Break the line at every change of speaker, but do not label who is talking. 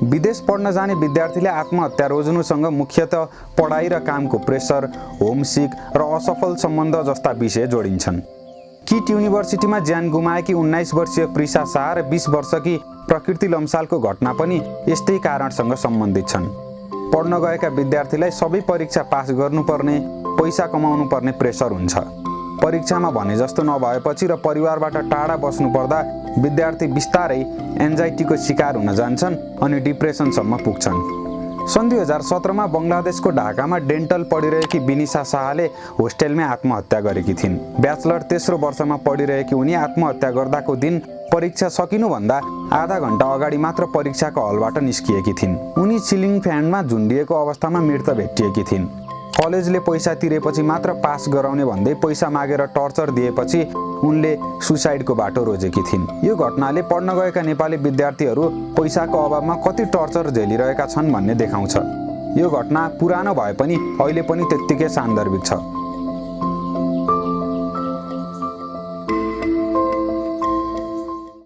विदेश पढ्न जाने विद्यार्थीले आत्महत्या रोज्नुसँग मुख्यतः पढाइ र कामको प्रेसर, होमसिक र असफल सम्बन्ध जस्ता विषय जोडिन्छन्। किट युनिभर्सिटीमा ज्यान गुमाएकी 19 वर्षीय प्रिसा शाह र 20 वर्षकी प्रकृति लम्सालको घटना पनि यस्तै कारणसँग सम्बन्धित छन्। पढ्न गएका विद्यार्थीलाई सबै परीक्षा पास गर्नुपर्ने, पैसा कमाउनु पर्ने प्रेसर हुन्छ। परीक्षामा भने जस्तो नभएपछि र परिवारबाट टाढा बस्नु पर्दा विद्यार्थी बिस्तारै एन्जाइटीको शिकार हुन जान्छन् अनि डिप्रेसनसम्म पुग्छन्। सन् 2017मा बङ्गलादेशको ढाकामा डेन्टल पढिरहेकी विनिसा शाहले होस्टेलमै आत्महत्या गरेकी थिइन्। ब्याचलर तेस्रो वर्षमा पढिरहेकी उनी आत्महत्या गर्दाको दिन परीक्षा सकिनुभन्दा आधा घण्टा अगाडि मात्र परीक्षाको हलबाट निस्किएकी थिइन्। उनी सिलिङ फ्यानमा झुन्डिएको अवस्थामा मृत भेटिएकी थिइन्। कलेजले पैसा तिरेपछि मात्र पास गराउने भन्दै पैसा मागेर टर्चर दिएपछि उनले सुसाइडको बाटो रोजेकी थिइन्। यो घटनाले पढ्न गएका नेपाली विद्यार्थीहरू पैसाको अभावमा कति टर्चर झेलिरहेका छन् भन्ने देखाउँछ। यो घटना पुरानो भए पनि अहिले पनि त्यत्तिकै सान्दर्भिक छ।